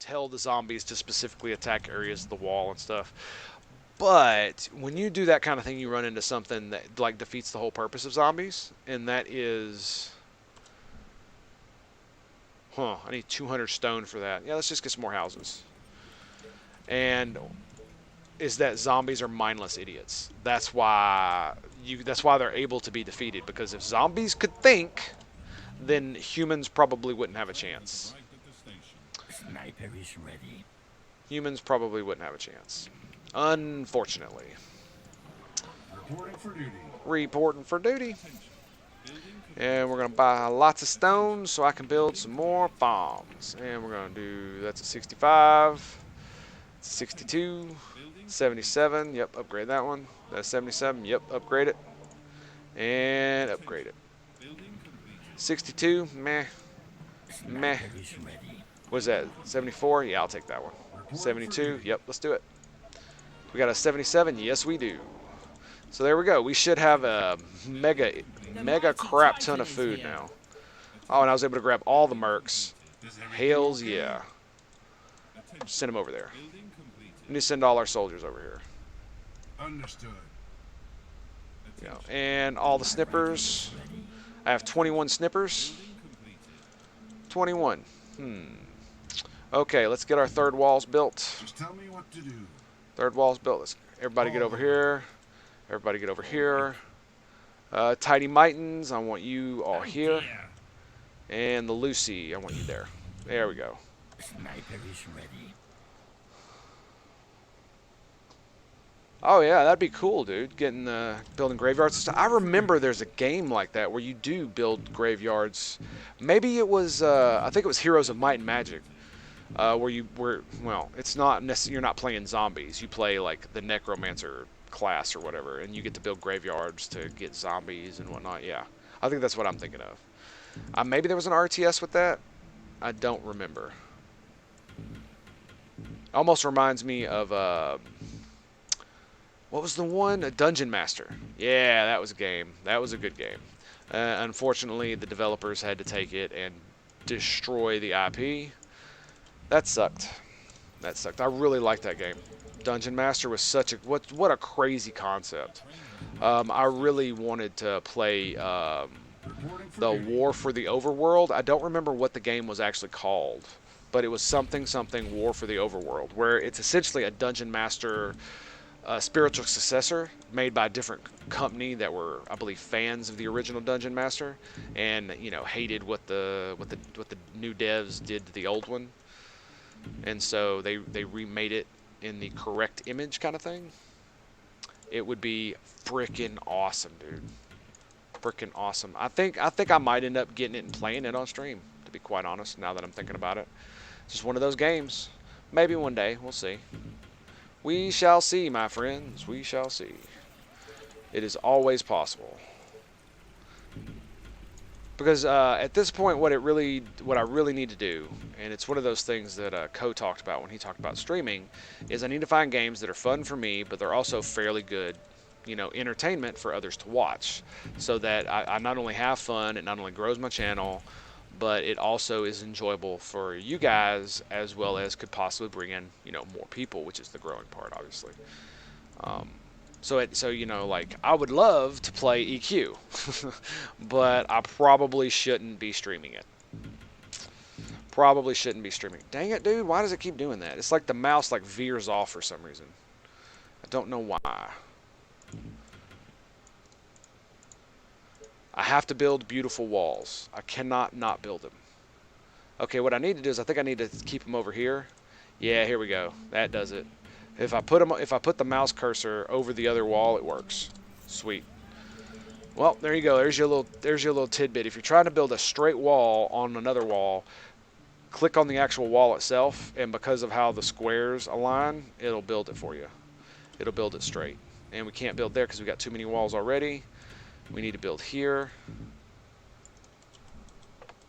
tell the zombies to specifically attack areas of the wall and stuff. But when you do that kind of thing, you run into something that like defeats the whole purpose of zombies, and that is, I need 200 stone for that. Yeah, let's just get some more houses. And is that zombies are mindless idiots. That's why they're able to be defeated, because if zombies could think, then humans probably wouldn't have a chance. Sniper is ready. Humans probably wouldn't have a chance. Unfortunately. Reporting for duty. Reporting for duty. And we're going to buy lots of stones so I can build some more farms. And we're going to do, that's a 65, 62, 77. Yep, upgrade that one. That's 77. Yep, upgrade it. And upgrade it. 62, meh. Meh. Sniper is ready. What is that, 74? Yeah, I'll take that one. 72, yep, let's do it. We got a 77, yes we do. So there we go. We should have a mega crap ton of food now. Oh, and I was able to grab all the mercs. Hells yeah. Send them over there. We need to send all our soldiers over here. Understood. You know, and all the snippers. I have 21 snippers. 21. Okay, let's get our third walls built. Just tell me what to do. Third wall's built. Let's everybody get over here. Everybody get over here. Tidy Mitons, I want you all here. And the Lucy, I want you there. There we go. Sniper is ready. Oh yeah, that'd be cool, dude. Getting building graveyards. I remember there's a game like that where you do build graveyards. Maybe it was I think it was Heroes of Might and Magic, well, it's not necessarily, you're not playing zombies. You play like the Necromancer class or whatever, and you get to build graveyards to get zombies and whatnot. Yeah, I think that's what I'm thinking of. Maybe there was an RTS with that. I don't remember. Almost reminds me of what was the one? A Dungeon Master. Yeah, that was a game. That was a good game. Unfortunately, the developers had to take it and destroy the IP. That sucked. That sucked. I really liked that game. Dungeon Master was such a what a crazy concept. I really wanted to play the War for the Overworld. I don't remember what the game was actually called, but it was something War for the Overworld, where it's essentially a Dungeon Master spiritual successor made by a different company that were, I believe, fans of the original Dungeon Master, and hated what the new devs did to the old one, and so they remade it in the correct image kind of thing. It would be freaking awesome, dude. Freaking awesome. I think I might end up getting it and playing it on stream, to be quite honest, now that I'm thinking about it. It's just one of those games. Maybe one day, we'll see. We shall see, my friends. We shall see. It is always possible. Because at this point, what I really need to do, and it's one of those things that Ko talked about when he talked about streaming, is I need to find games that are fun for me, but they're also fairly good, entertainment for others to watch, so that I not only have fun, it not only grows my channel, but it also is enjoyable for you guys, as well as could possibly bring in, more people, which is the growing part, obviously. So like, I would love to play EQ, but I probably shouldn't be streaming it. Probably shouldn't be streaming. Dang it, dude! Why does it keep doing that? It's like the mouse veers off for some reason. I don't know why. I have to build beautiful walls. I cannot not build them. Okay, what I need to do is I think I need to keep them over here. Yeah, here we go. That does it. If I put the mouse cursor over the other wall, it works. Sweet. Well, there you go. There's your little tidbit. If you're trying to build a straight wall on another wall, click on the actual wall itself, and because of how the squares align, it'll build it for you. It'll build it straight. And we can't build there because we got too many walls already. We need to build here.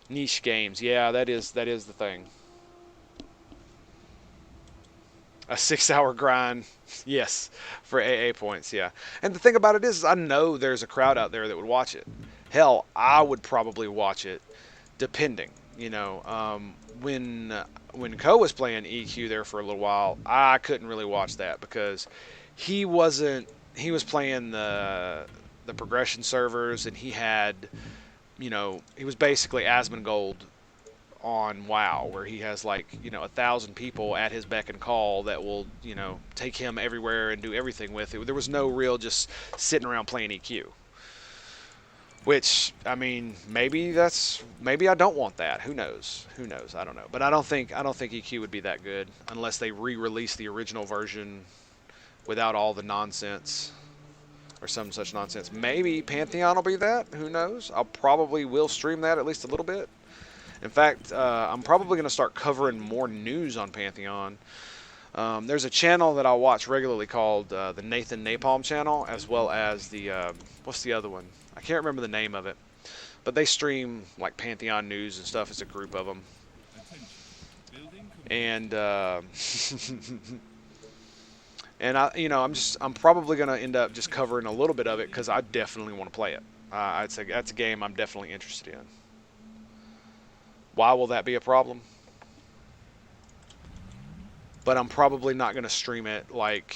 Niche games. Yeah, that is the thing. A 6-hour grind. Yes, for AA points, yeah. And the thing about it is I know there's a crowd out there that would watch it. Hell, I would probably watch it, depending. You know, when Co was playing EQ there for a little while, I couldn't really watch that because he wasn't. He was playing the progression servers, and he had, you know, he was basically Asmongold on WoW, where he has like, you know, 1,000 people at his beck and call that will, you know, take him everywhere and do everything with it. There was no real just sitting around playing EQ. Which, I mean, maybe I don't want that. Who knows? Who knows? I don't know. But I don't think EQ would be that good unless they re-release the original version without all the nonsense or some such nonsense. Maybe Pantheon will be that. Who knows? I'll probably will stream that at least a little bit. In fact, I'm probably going to start covering more news on Pantheon. There's a channel that I watch regularly called the Nathan Napalm channel, as well as the what's the other one? I can't remember the name of it, but they stream like Pantheon news and stuff. It's a group of them, and and I'm probably gonna end up just covering a little bit of it because I definitely want to play it. That's a game I'm definitely interested in. Why will that be a problem? But I'm probably not going to stream it like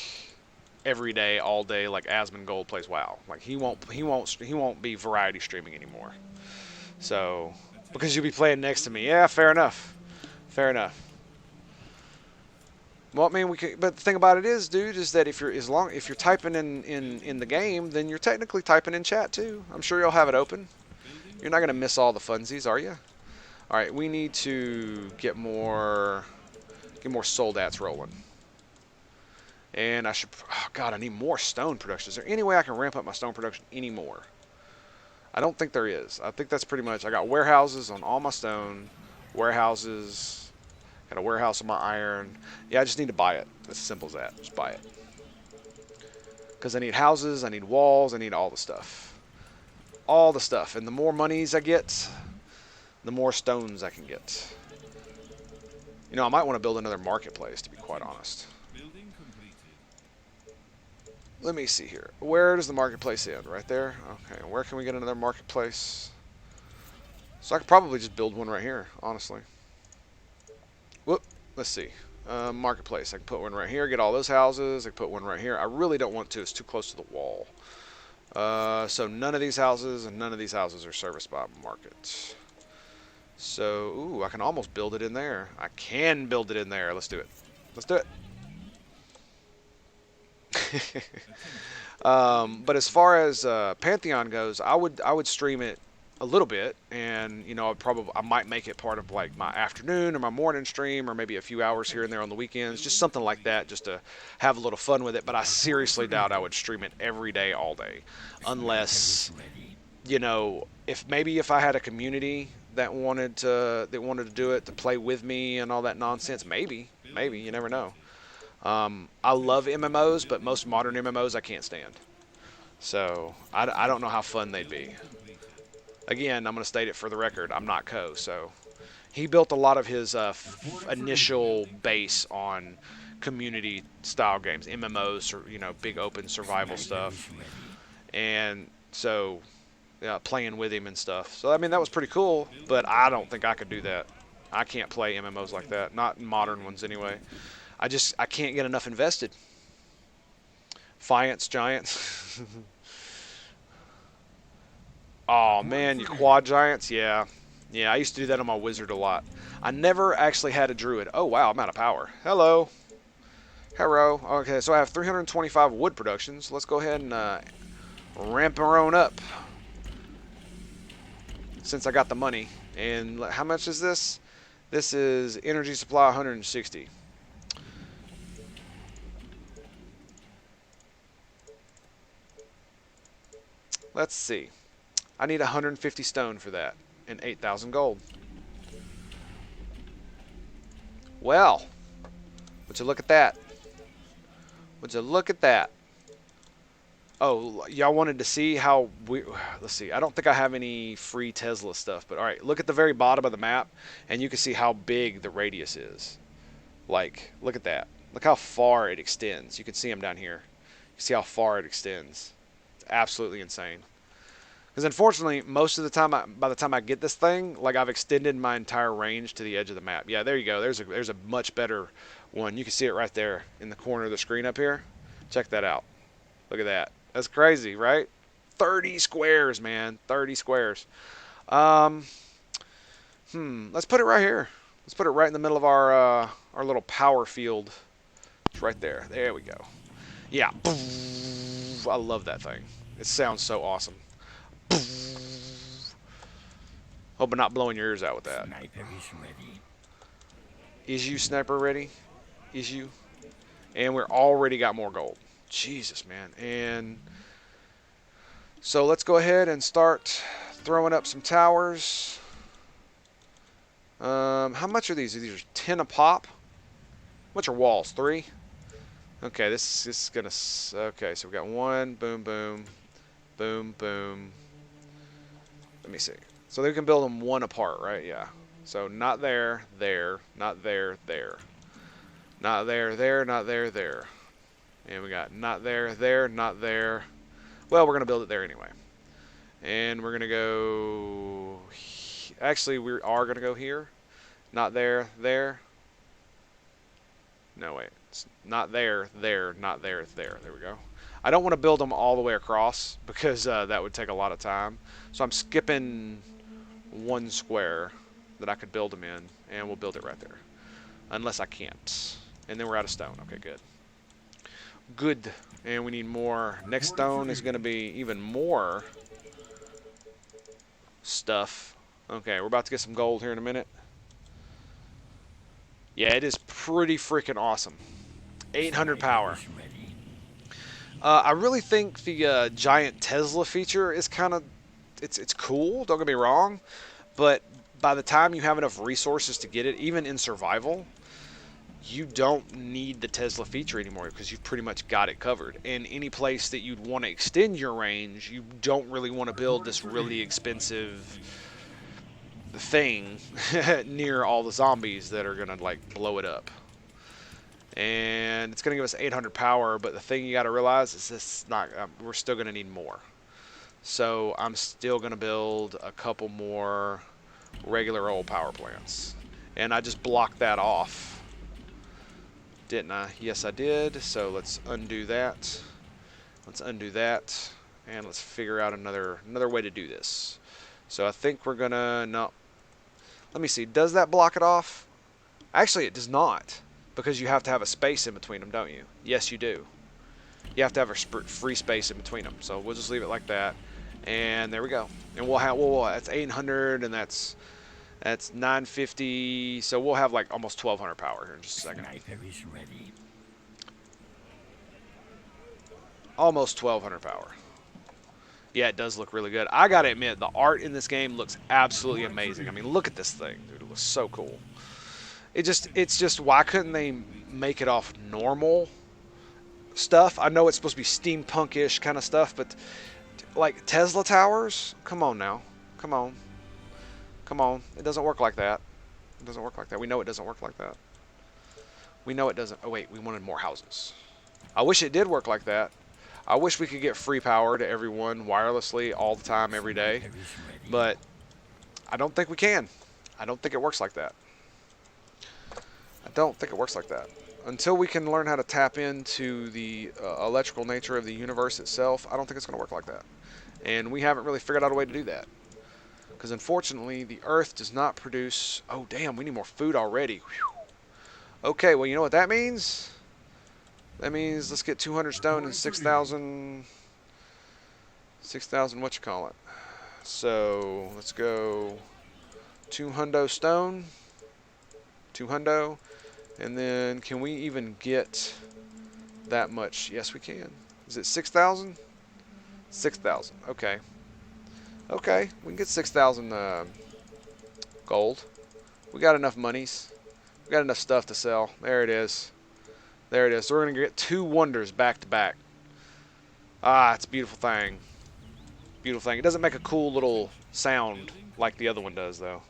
every day, all day, like Asmongold plays WoW. Like he won't be variety streaming anymore. So because you'll be playing next to me, yeah, fair enough, fair enough. Well, I mean, we can, but the thing about it is, dude, is that if you're typing in the game, then you're technically typing in chat too. I'm sure you'll have it open. You're not going to miss all the funsies, are you? All right, we need to get more soldats rolling. And I should, oh God, I need more stone production. Is there any way I can ramp up my stone production anymore? I don't think there is. I think that's pretty much, I got warehouses on all my stone, warehouses, got a warehouse on my iron. Yeah, I just need to buy it. As simple as that. Just buy it. Because I need houses, I need walls, I need all the stuff. All the stuff. And the more monies I get, the more stones I can get. You know, I might want to build another marketplace, to be quite honest. Let me see here. Where does the marketplace end? Right there? Okay, where can we get another marketplace? So I could probably just build one right here, honestly. Whoop, let's see. Marketplace. I can put one right here, get all those houses. I can put one right here. I really don't want to. It's too close to the wall. So none of these houses and none of these houses are serviced by a market. So, ooh, I can almost build it in there. I can build it in there. Let's do it. Let's do it. But as far as Pantheon goes, I would stream it a little bit, and you know, I might make it part of like my afternoon or my morning stream, or maybe a few hours here and there on the weekends, just something like that, just to have a little fun with it. But I seriously doubt I would stream it every day, all day, unless, you know, if I had a community that wanted to do it, to play with me and all that nonsense, maybe you never know. I love MMOs, but most modern MMOs I can't stand. So I don't know how fun they'd be. Again, I'm going to state it for the record. I'm not Co. So he built a lot of his initial base on community style games, MMOs, or, you know, big open survival stuff. And so playing with him and stuff. So I mean, that was pretty cool, but I don't think I could do that. I can't play MMOs like that, not modern ones anyway. I can't get enough invested. Fiance Giants. Oh man, you quad giants, yeah. Yeah, I used to do that on my wizard a lot. I never actually had a druid. Oh wow, I'm out of power. Hello. Hello. Okay, so I have 325 wood productions. Let's go ahead and ramp her on up. Since I got the money. And how much is this? This is energy supply 160. Let's see. I need 150 stone for that and 8,000 gold. Well, would you look at that? Would you look at that? Oh, y'all wanted to see how we... Let's see. I don't think I have any free Tesla stuff, but all right. Look at the very bottom of the map, and you can see how big the radius is. Like, look at that. Look how far it extends. You can see them down here. You see how far it extends. It's absolutely insane. Because unfortunately, most of the time, by the time I get this thing, like I've extended my entire range to the edge of the map. Yeah, there you go. There's a much better one. You can see it right there in the corner of the screen up here. Check that out. Look at that. That's crazy, right? 30 squares, man. 30 squares. Um, let's put it right here. Let's put it right in the middle of our little power field. It's right there. There we go. Yeah. I love that thing. It sounds so awesome. Hope I'm not blowing your ears out with that. Sniper is ready. Is you sniper ready? Is you? And we're already got more gold. Jesus, man. And so let's go ahead and start throwing up some towers. How much are these? These are 10 a pop. How much are walls? 3? Okay, this is gonna. Okay, so we got 1, boom, boom, boom, boom. Let me see. So they can build them 1 apart, right? Yeah. So not there, there, not there, there. Not there, there, not there, there. And we got not there, there, not there. Well, we're going to build it there anyway. And we're going to go... Actually, we are going to go here. Not there, there. No, wait. It's not there, there, not there, there. There we go. I don't want to build them all the way across because that would take a lot of time. So I'm skipping 1 square that I could build them in, and we'll build it right there. Unless I can't. And then we're out of stone. Okay, good. Good. And we need more. Next stone is going to be even more stuff. Okay, we're about to get some gold here in a minute. Yeah, it is pretty freaking awesome. 800 power. I really think the giant Tesla feature is kind of... It's cool, don't get me wrong. But by the time you have enough resources to get it, even in survival... you don't need the Tesla feature anymore because you've pretty much got it covered. And any place that you'd want to extend your range, you don't really want to build this really expensive thing near all the zombies that are going to like blow it up. And it's going to give us 800 power, but the thing you got to realize is this not we're still going to need more. So I'm still going to build a couple more regular old power plants. And I just blocked that off. Didn't I? Yes, I did. So let's undo that. Let's undo that. And let's figure out another way to do this. So I think we're going to... No. Let me see. Does that block it off? Actually, it does not. Because you have to have a space in between them, don't you? Yes, you do. You have to have a free space in between them. So we'll just leave it like that. And there we go. And we'll have... Well, that's 800 and that's 950, so we'll have like almost 1200 power here in just a second. Sniper is ready. Almost 1200 power. Yeah, it does look really good. I gotta admit, the art in this game looks absolutely amazing. I mean, look at this thing, dude. It looks so cool. It's just why couldn't they make it off normal stuff? I know it's supposed to be steampunkish kind of stuff, but like Tesla towers, come on now, come on. Come on. It doesn't work like that. It doesn't work like that. We know it doesn't work like that. We know it doesn't. Oh, wait. We wanted more houses. I wish it did work like that. I wish we could get free power to everyone wirelessly all the time, every day. But I don't think we can. I don't think it works like that. I don't think it works like that. Until we can learn how to tap into the electrical nature of the universe itself, I don't think it's going to work like that. And we haven't really figured out a way to do that. Because unfortunately, the Earth does not produce... Oh, damn, we need more food already. Whew. Okay, well, you know what that means? That means let's get 200 stone and 6,000... 6,000, what you call it? So, let's go 200 stone. 200. And then, can we even get that much? Yes, we can. Is it 6,000? 6,000, okay. Okay, we can get 6,000 gold. We got enough monies. We got enough stuff to sell. There it is. There it is. So we're going to get 2 wonders back to back. Ah, it's a beautiful thing. Beautiful thing. It doesn't make a cool little sound like the other one does, though.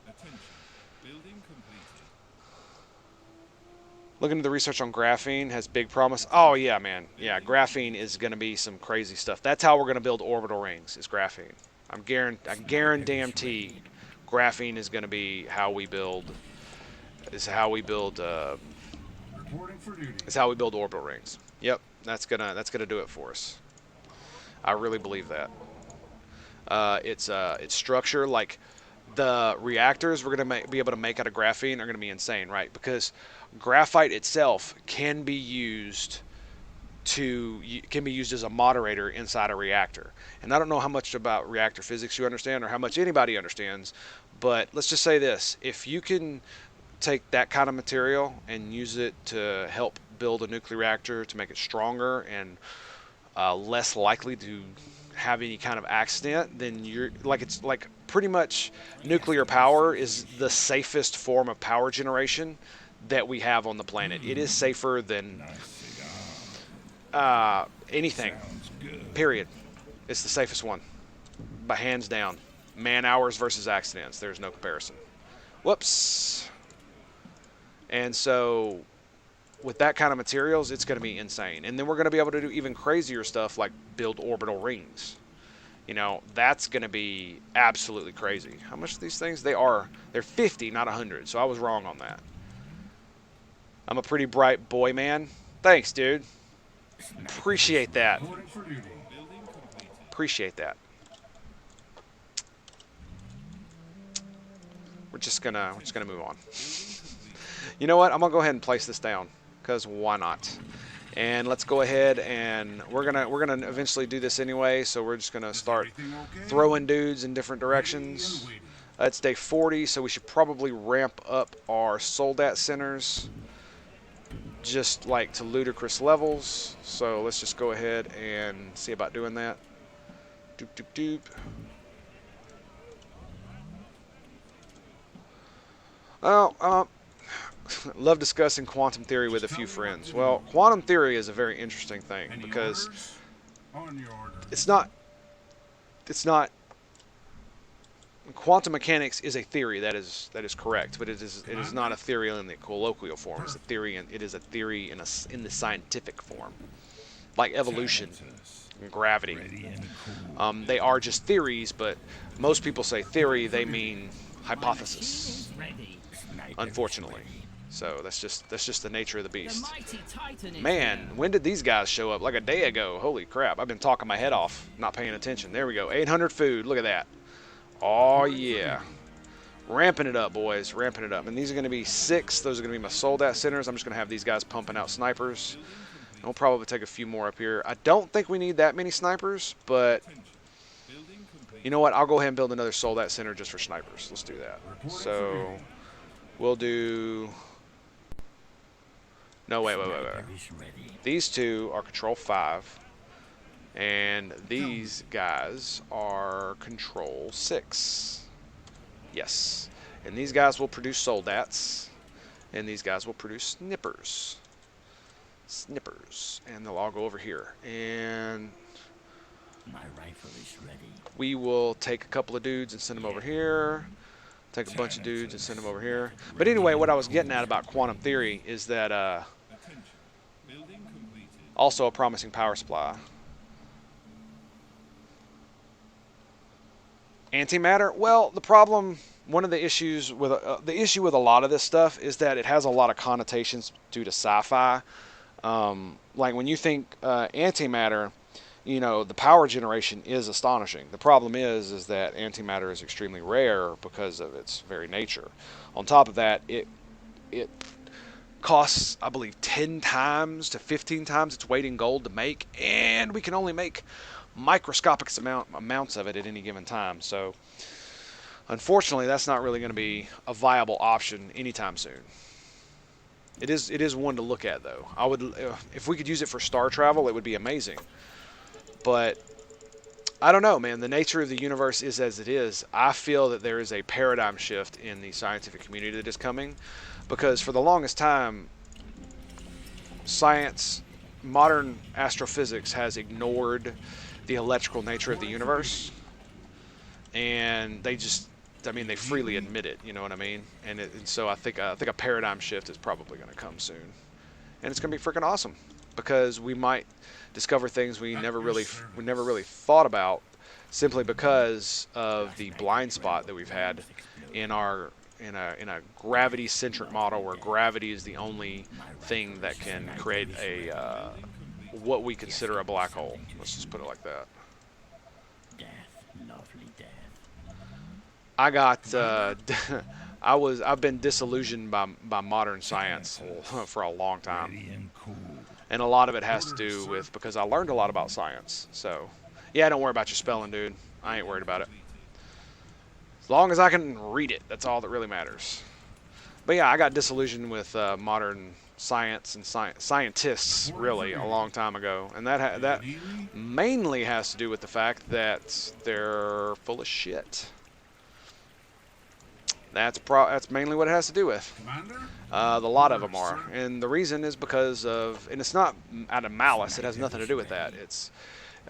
Looking at the research on graphene has big promise. Oh, yeah, man. Yeah, graphene is going to be some crazy stuff. That's how we're going to build orbital rings, is graphene. I guarantee graphene is going to be how we build. Is how we build. Reporting for duty. Is how we build orbital rings. Yep, that's gonna do it for us. I really believe that. Its structure, like the reactors we're gonna be able to make out of graphene are gonna be insane, right? Because graphite itself can be used as a moderator inside a reactor. And I don't know how much about reactor physics you understand or how much anybody understands, but let's just say this: if you can take that kind of material and use it to help build a nuclear reactor to make it stronger and less likely to have any kind of accident, then you're like it's like pretty much nuclear power is the safest form of power generation that we have on the planet. It is safer than anything. Period. It's the safest one, by hands down. Man hours versus accidents. There's no comparison. Whoops. And so with that kind of materials, it's going to be insane. And then we're going to be able to do even crazier stuff like build orbital rings. You know, that's going to be absolutely crazy. How much are these things? They're 50, not 100. So I was wrong on that. I'm a pretty bright boy, man. Thanks, dude. Appreciate that. Reporting for duty. Appreciate that. We're just gonna move on. You know what? I'm gonna go ahead and place this down because why not? And let's go ahead and we're gonna eventually do this anyway. So we're just gonna start Everything okay? throwing dudes in different directions. It's day 40, so we should probably ramp up our soldat centers just like to ludicrous levels. So let's just go ahead and see about doing that. Doop doop doop. Well, love discussing quantum theory with a few friends. Well, quantum theory is a very interesting thing Any because orders? On your order. it's not quantum mechanics is a theory that is correct, but it is not a theory in the colloquial form. It's a theory and it is a theory in the scientific form, like evolution and gravity. They are just theories, but most people say theory, they mean hypothesis, unfortunately. So that's just the nature of the beast. Man, when did these guys show up? Like a day ago. Holy crap, I've been talking my head off, not paying attention. There we go, 800 food, look at that. Oh yeah, ramping it up, boys, ramping it up. And these are going to be 6. Those are going to be my soldat centers. I'm just going to have these guys pumping out snipers. And we'll probably take a few more up here. I don't think we need that many snipers, but you know what? I'll go ahead and build another soldat center just for snipers. Let's do that. So we'll do. No, wait. These two are control 5. And these guys are control 6. Yes. And these guys will produce soldats. And these guys will produce snippers. And they'll all go over here. And My rifle is ready. we will take a couple of dudes and send them over here. Take a bunch of dudes and send them over here. But anyway, what I was getting at about quantum theory is that also a promising power supply. Antimatter? Well, one of the issues with a lot of this stuff is that it has a lot of connotations due to sci-fi. Like when you think antimatter, you know, the power generation is astonishing. The problem is that antimatter is extremely rare because of its very nature. On top of that, it costs, I believe, 10 times to 15 times its weight in gold to make, and we can only make microscopic amounts of it at any given time. So unfortunately, that's not really going to be a viable option anytime soon. It is one to look at, though. I would, if we could use it for star travel, it would be amazing. But I don't know, man. The nature of the universe is as it is. I feel that there is a paradigm shift in the scientific community that is coming, because for the longest time, science, modern astrophysics has ignored the electrical nature of the universe, and they freely admit it. You know what I mean? And so I think a paradigm shift is probably going to come soon, and it's going to be freaking awesome because we might discover things we never really thought about simply because of the blind spot that we've had in our in a gravity-centric model where gravity is the only thing that can create a what we consider a black hole. Let's just put it like that. Death, lovely death. I got I've been disillusioned by modern science for a long time, Ready and cool. and a lot of it has to do with because I learned a lot about science. So yeah, don't worry about your spelling, dude. I ain't worried about it. As long as I can read it, that's all that really matters. But yeah, I got disillusioned with modern science and scientists really a long time ago, and that mainly has to do with the fact that they're full of shit. That's mainly what it has to do with. Commander? The lot of them are, and the reason is because of, and it's not out of malice. It has nothing to do with that. It's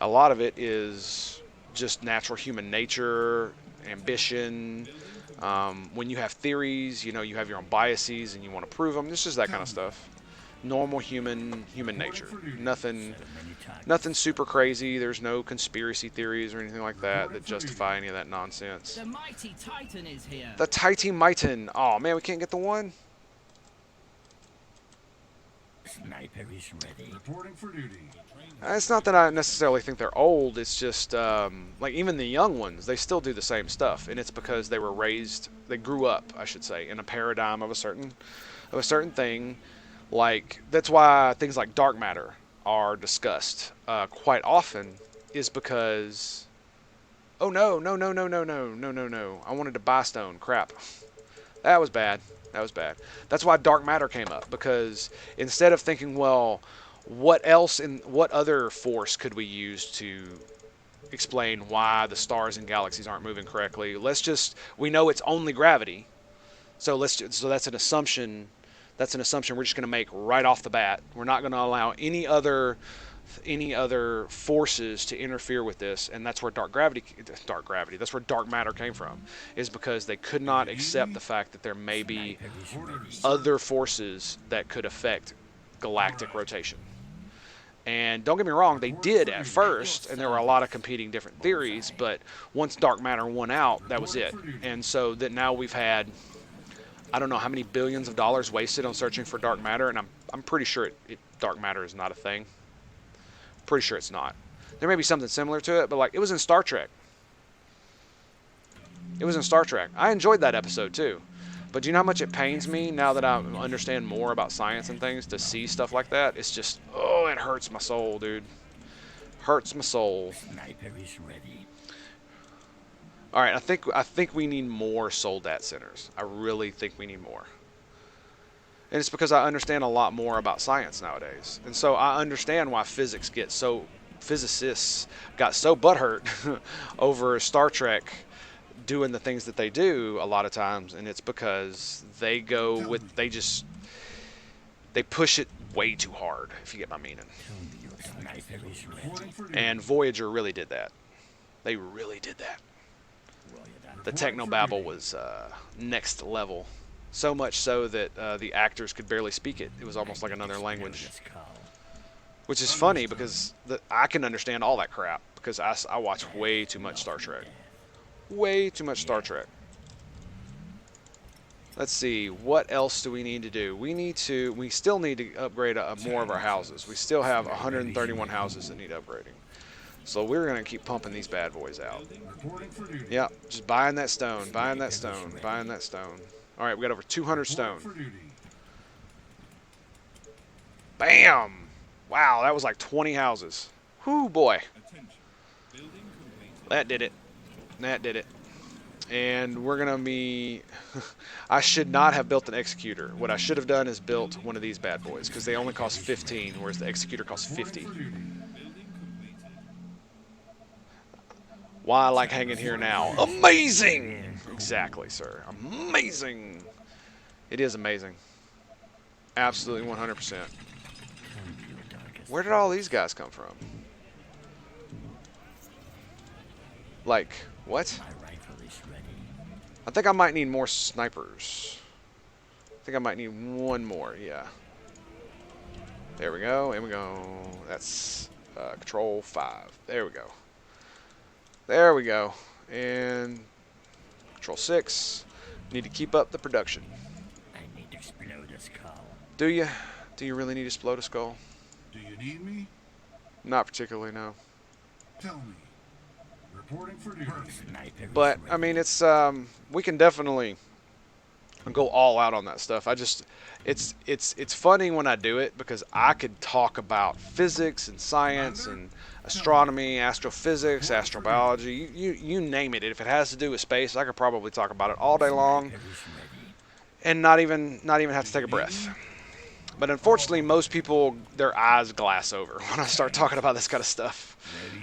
a lot of it is just natural human nature, ambition. When you have theories, you know, you have your own biases and you want to prove them. It's just that kind of stuff. Normal human nature. Nothing super crazy. There's no conspiracy theories or anything like that that justify any of that nonsense. The mighty Titan is here. The Titan. Oh man, we can't get the one. Sniper is ready. Reporting for duty. It's not that I necessarily think they're old. It's just like even the young ones, they still do the same stuff, and it's because they were raised, they grew up, I should say, in a paradigm of a certain thing. Like that's why things like dark matter are discussed quite often, is because oh no, I wanted to buy stone. Crap, that was bad. That's why dark matter came up, because instead of thinking, well, what other force could we use to explain why the stars and galaxies aren't moving correctly? We know it's only gravity. So that's an assumption. That's an assumption we're just going to make right off the bat. We're not going to allow any other forces to interfere with this, and that's where dark gravity, that's where dark matter came from, is because they could not accept the fact that there may be other forces that could affect galactic rotation. And don't get me wrong, they did at first, and there were a lot of competing different theories, but once dark matter won out, that was it. And so that now we've had, I don't know how many billions of dollars wasted on searching for dark matter, and I'm pretty sure dark matter is not a thing. Pretty sure it's not. There may be something similar to it, but like it was in Star Trek. I enjoyed that episode too. But do you know how much it pains me now that I understand more about science and things to see stuff like that? It's just, oh, it hurts my soul, dude. Hurts my soul. Sniper is ready. All right, I think we need more Soldat centers. I really think we need more. And it's because I understand a lot more about science nowadays. And so I understand why physicists got so butthurt over Star Trek doing the things that they do a lot of times, and it's because they push it way too hard, if you get my meaning. Sniper is ready. Reporting for duty. And Voyager really did that. They really did that. The technobabble was next level. So much so that the actors could barely speak it. It was almost like another language. Which is funny because I can understand all that crap because I watch way too much Star Trek. Way too much Star Trek. Let's see, what else do we need to do? We still need to upgrade more of our houses. We still have 131 houses that need upgrading. So we're going to keep pumping these bad boys out. Reporting for duty. Yep, just buying that stone. All right, we got over 200 stone. Report for duty. Bam! Wow, that was like 20 houses. Whoo, boy. That did it. And we're going to be... I should not have built an executor. What I should have done is built one of these bad boys, because they only cost 15, whereas the executor costs 50. Reporting for duty. Why I like hanging here now. Amazing! Exactly, sir. Amazing. It is amazing. Absolutely 100%. Where did all these guys come from? Like, what? My rifle is ready. I think I might need more snipers. I think I might need one more, yeah. There we go, and we go. That's control 5. There we go. There we go. And Control 6. Need to keep up the production. I need to explode a skull. Do you? Do you really need to explode a skull? Do you need me? Not particularly, no. Tell me. Reporting for duty. Sniper is But, I ready. mean, it's, we can definitely go all out on that stuff. It's funny when I do it because I could talk about physics and science and astronomy, astrophysics, astrobiology, you name it. If it has to do with space, I could probably talk about it all day long Sniper is ready. and not even have to take a breath. But unfortunately, most people, their eyes glass over when I start talking about this kind of stuff.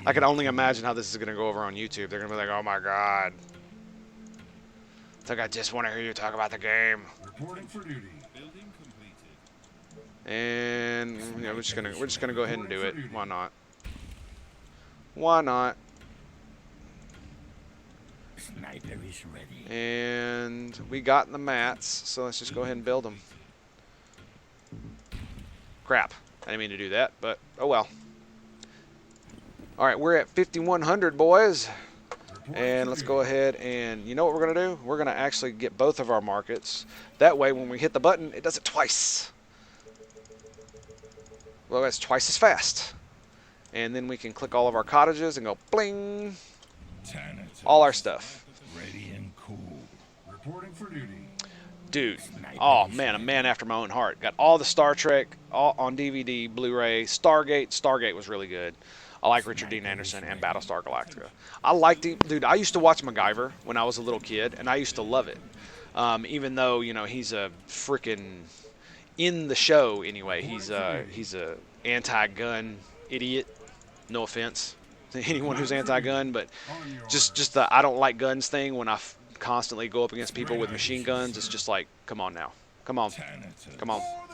I can only imagine how this is going to go over on YouTube. They're going to be like, oh my god. I think I just want to hear you talk about the game. Reporting for duty. And yeah, we're just gonna go ahead and do it. Why not? Why not? Sniper is ready. And we got the mats, so let's just go ahead and build them. Crap. I didn't mean to do that, but oh well. Alright, we're at 5,100, boys. And let's go ahead and, you know what we're going to do? We're going to actually get both of our markets. That way, when we hit the button, it does it twice. Well, that's twice as fast. And then we can click all of our cottages and go bling. All our stuff. Ready and cool. Reporting for duty. Dude, oh man, a man after my own heart. Got all the Star Trek all on DVD, Blu-ray, Stargate. Stargate was really good. I like Richard Dean Anderson and Battlestar Galactica. I liked it, dude. I used to watch MacGyver when I was a little kid, and I used to love it. Even though, you know, he's a freaking, in the show anyway, he's a anti-gun idiot. No offense to anyone who's anti-gun, but just the I don't like guns thing when I constantly go up against people with machine guns. It's just like, come on now, come on,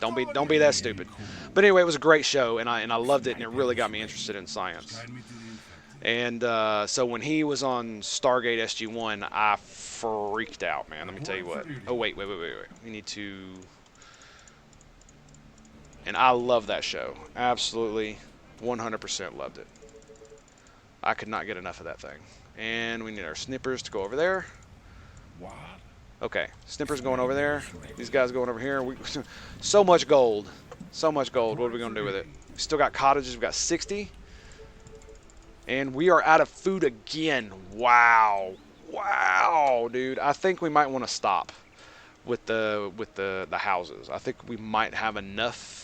don't be that stupid. But anyway, it was a great show, and I loved it, and it really got me interested in science. Guide me to the infected. And so when he was on Stargate SG-1, I freaked out, man. Let me tell you what. Oh wait. We need to. And I love that show. Absolutely, 100% loved it. I could not get enough of that thing. And we need our snippers to go over there. Okay, snippers going over there. These guys going over here. So much gold. So much gold. What are we going to do with it? We still got cottages. We've got 60. And we are out of food again. Wow. Wow, dude. I think we might want to stop with the houses. I think we might have enough.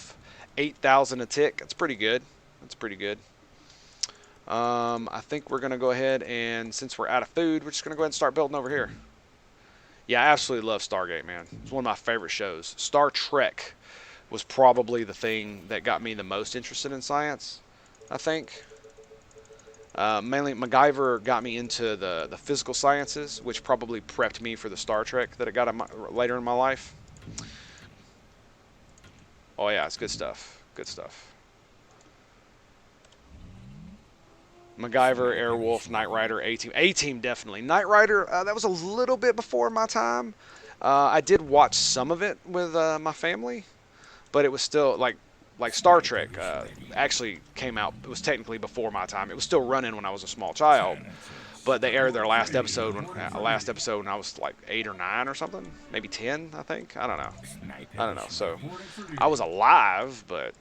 8,000 a tick. That's pretty good. That's pretty good. I think we're going to go ahead and, since we're out of food, we're just going to go ahead and start building over here. Yeah, I absolutely love Stargate, man. It's one of my favorite shows. Star Trek was probably the thing that got me the most interested in science, I think. Mainly, MacGyver got me into the physical sciences, which probably prepped me for the Star Trek that I got later in my life. Oh, yeah, it's good stuff. Good stuff. MacGyver, Airwolf, Knight Rider, A-Team. A-Team, definitely. Knight Rider, that was a little bit before my time. I did watch some of it with my family, but it was still, like Star Trek actually came out. It was technically before my time. It was still running when I was a small child, but they aired their last episode when I was like 8 or 9 or something. Maybe 10, I think. I don't know. So I was alive, but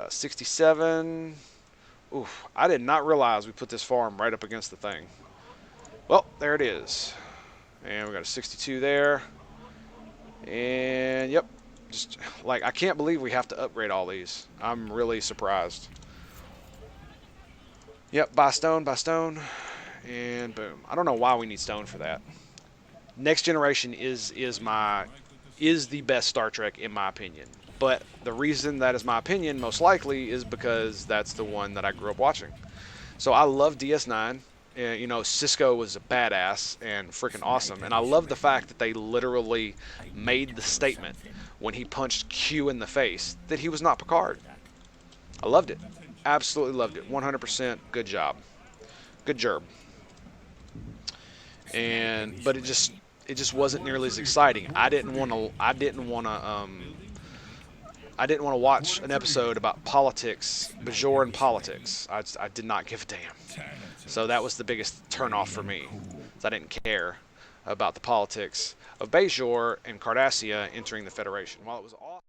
67. Oof, I did not realize we put this farm right up against the thing. Well, there it is. And we got a 62 there. And, yep. Just, like, I can't believe we have to upgrade all these. I'm really surprised. Yep, buy stone. And boom. I don't know why we need stone for that. Next Generation is the best Star Trek, in my opinion. But the reason that is my opinion, most likely, is because that's the one that I grew up watching. So I love DS9. You know, Cisco was a badass and freaking awesome. And I love the fact that they literally made the statement when he punched Q in the face that he was not Picard. I loved it. Absolutely loved it. 100% good job. Good job. But it just wasn't nearly as exciting. I didn't want to I didn't want to watch an episode about politics, Bajoran politics. I did not give a damn. So that was the biggest turnoff for me. I didn't care about the politics of Bajor and Cardassia entering the Federation. While it was awesome.